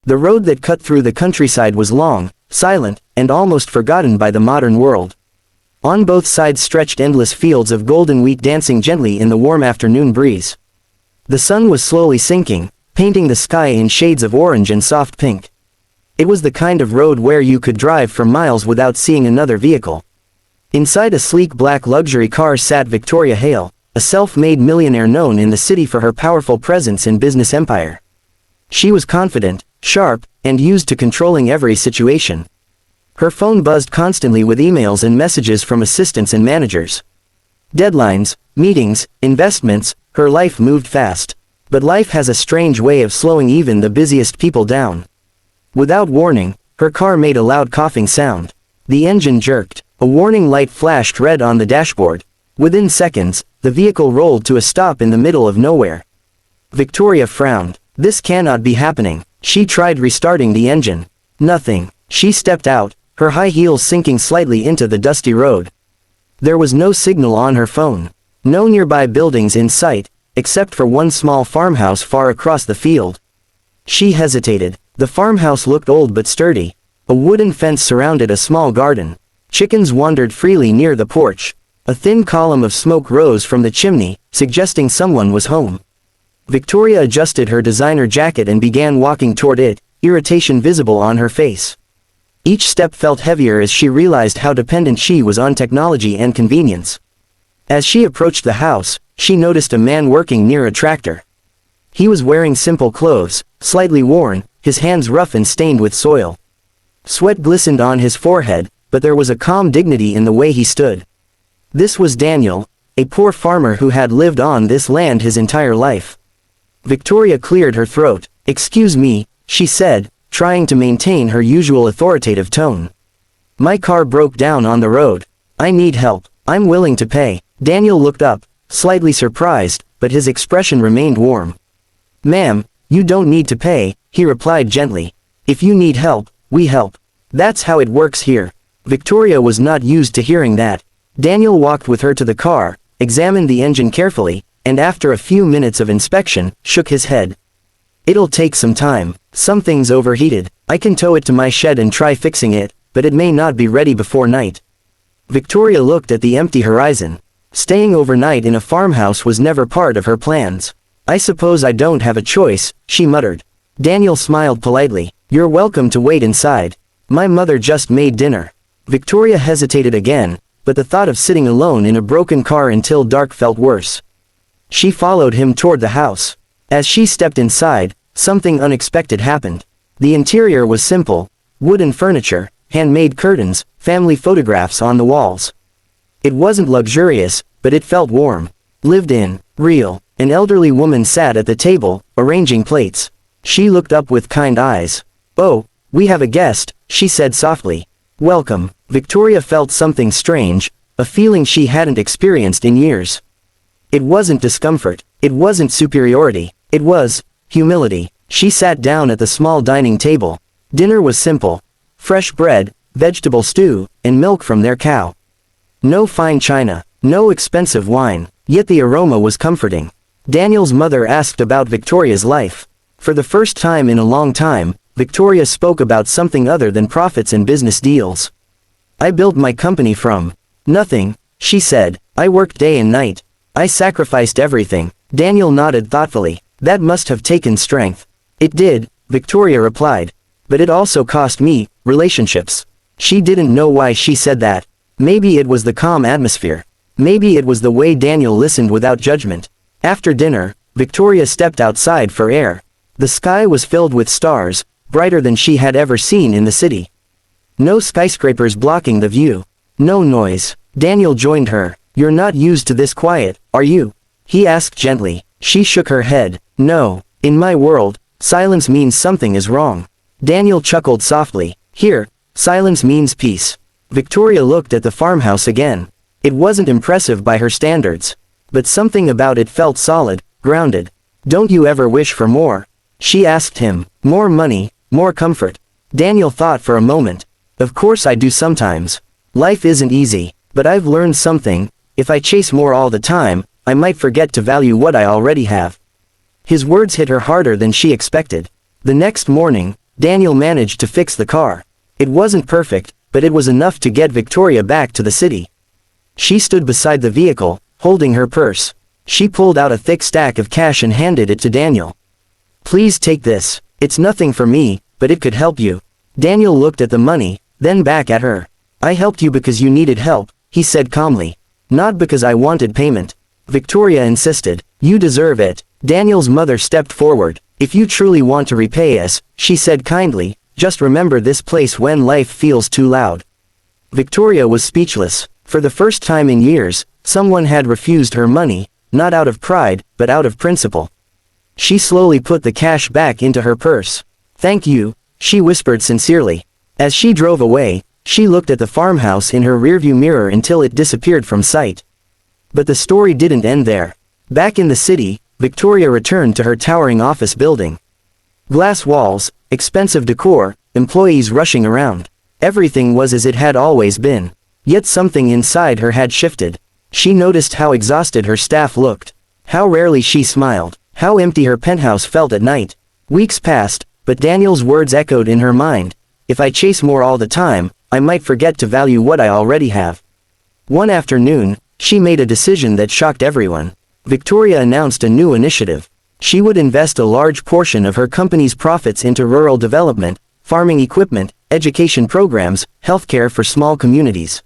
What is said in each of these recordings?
The road that cut through the countryside was long, silent, and almost forgotten by the modern world. On both sides stretched endless fields of golden wheat dancing gently in the warm afternoon breeze. The sun was slowly sinking, painting the sky in shades of orange and soft pink. It was the kind of road where you could drive for miles without seeing another vehicle. Inside a sleek black luxury car sat Victoria Hale, a self-made millionaire known in the city for her powerful presence and business empire. She was confident, sharp, and used to controlling every situation. Her phone buzzed constantly with emails and messages from assistants and managers. Deadlines, meetings, investments, her life moved fast. But life has a strange way of slowing even the busiest people down. Without warning, her car made a loud coughing sound. The engine jerked. A warning light flashed red on the dashboard. Within seconds, the vehicle rolled to a stop in the middle of nowhere. Victoria frowned. This cannot be happening. She tried restarting the engine. Nothing. She stepped out, her high heels sinking slightly into the dusty road. There was no signal on her phone. No nearby buildings in sight, except for one small farmhouse far across the field. She hesitated. The farmhouse looked old but sturdy. A wooden fence surrounded a small garden. Chickens wandered freely near the porch. A thin column of smoke rose from the chimney, suggesting someone was home. Victoria adjusted her designer jacket and began walking toward it, irritation visible on her face. Each step felt heavier as she realized how dependent she was on technology and convenience. As she approached the house, she noticed a man working near a tractor. He was wearing simple clothes, slightly worn, his hands rough and stained with soil. Sweat glistened on his forehead, but there was a calm dignity in the way he stood. This was Daniel, a poor farmer who had lived on this land his entire life. Victoria cleared her throat. "Excuse me," she said, trying to maintain her usual authoritative tone. "My car broke down on the road. I need help. I'm willing to pay." Daniel looked up, slightly surprised, but his expression remained warm. "Ma'am, you don't need to pay," he replied gently. "If you need help, we help. That's how it works here." Victoria was not used to hearing that. Daniel walked with her to the car, examined the engine carefully, and after a few minutes of inspection, shook his head. "It'll take some time. Something's overheated. I can tow it to my shed and try fixing it, but it may not be ready before night." Victoria looked at the empty horizon. Staying overnight in a farmhouse was never part of her plans. "I suppose I don't have a choice," she muttered. Daniel smiled politely. "You're welcome to wait inside. My mother just made dinner." Victoria hesitated again, but the thought of sitting alone in a broken car until dark felt worse. She followed him toward the house. As she stepped inside, something unexpected happened. The interior was simple: wooden furniture, handmade curtains, family photographs on the walls. It wasn't luxurious, but it felt warm. Lived in, real. An elderly woman sat at the table, arranging plates. She looked up with kind eyes. "Oh, we have a guest," she said softly. "Welcome." Victoria felt something strange, a feeling she hadn't experienced in years. It wasn't discomfort, it wasn't superiority, it was humility. She sat down at the small dining table. Dinner was simple: fresh bread, vegetable stew, and milk from their cow. No fine china, no expensive wine, yet the aroma was comforting. Daniel's mother asked about Victoria's life. For the first time in a long time, Victoria spoke about something other than profits and business deals. "I built my company from nothing," she said. "I worked day and night. I sacrificed everything." Daniel nodded thoughtfully. "That must have taken strength." "It did," Victoria replied. "But it also cost me relationships." She didn't know why she said that. Maybe it was the calm atmosphere. Maybe it was the way Daniel listened without judgment. After dinner, Victoria stepped outside for air. The sky was filled with stars, brighter than she had ever seen in the city. No skyscrapers blocking the view. No noise. Daniel joined her. "You're not used to this quiet, are you?" he asked gently. She shook her head. "No. In my world, silence means something is wrong." Daniel chuckled softly. "Here, silence means peace." Victoria looked at the farmhouse again. It wasn't impressive by her standards, but something about it felt solid, grounded. "Don't you ever wish for more?" she asked him. "More money, more comfort?" Daniel thought for a moment. "Of course I do sometimes. Life isn't easy, but I've learned something: if I chase more all the time, I might forget to value what I already have." His words hit her harder than she expected. The next morning, Daniel managed to fix the car. It wasn't perfect, but it was enough to get Victoria back to the city. She stood beside the vehicle, holding her purse. She pulled out a thick stack of cash and handed it to Daniel. "Please take this. It's nothing for me, but it could help you." Daniel looked at the money, then back at her. "I helped you because you needed help," he said calmly. "Not because I wanted payment." Victoria insisted. "You deserve it." Daniel's mother stepped forward. "If you truly want to repay us," she said kindly, "just remember this place when life feels too loud." Victoria was speechless. For the first time in years, someone had refused her money, not out of pride, but out of principle. She slowly put the cash back into her purse. "Thank you," she whispered sincerely. As she drove away, she looked at the farmhouse in her rearview mirror until it disappeared from sight. But the story didn't end there. Back in the city, Victoria returned to her towering office building. Glass walls, expensive decor, employees rushing around. Everything was as it had always been. Yet something inside her had shifted. She noticed how exhausted her staff looked. How rarely she smiled. How empty her penthouse felt at night. Weeks passed, but Daniel's words echoed in her mind. "If I chase more all the time, I might forget to value what I already have." One afternoon, she made a decision that shocked everyone. Victoria announced a new initiative. She would invest a large portion of her company's profits into rural development, farming equipment, education programs, healthcare for small communities.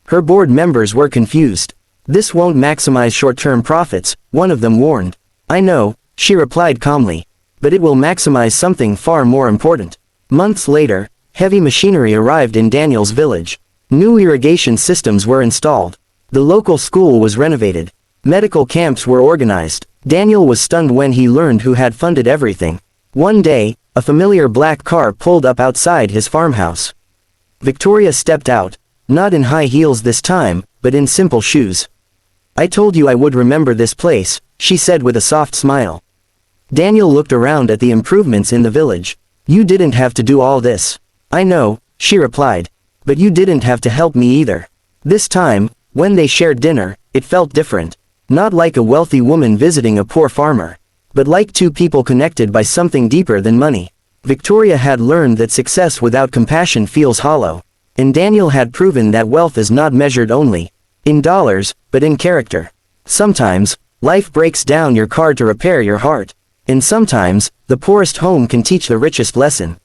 Her board members were confused. "This won't maximize short-term profits," one of them warned. "I know," she replied calmly. "But it will maximize something far more important." Months later, heavy machinery arrived in Daniel's village. New irrigation systems were installed. The local school was renovated. Medical camps were organized. Daniel was stunned when he learned who had funded everything. One day, a familiar black car pulled up outside his farmhouse. Victoria stepped out. Not in high heels this time, but in simple shoes. "I told you I would remember this place," she said with a soft smile. Daniel looked around at the improvements in the village. "You didn't have to do all this." "I know," she replied. "But you didn't have to help me either." This time, when they shared dinner, it felt different. Not like a wealthy woman visiting a poor farmer, but like two people connected by something deeper than money. Victoria had learned that success without compassion feels hollow. And Daniel had proven that wealth is not measured only in dollars, but in character. Sometimes, life breaks down your car to repair your heart. And sometimes, the poorest home can teach the richest lesson.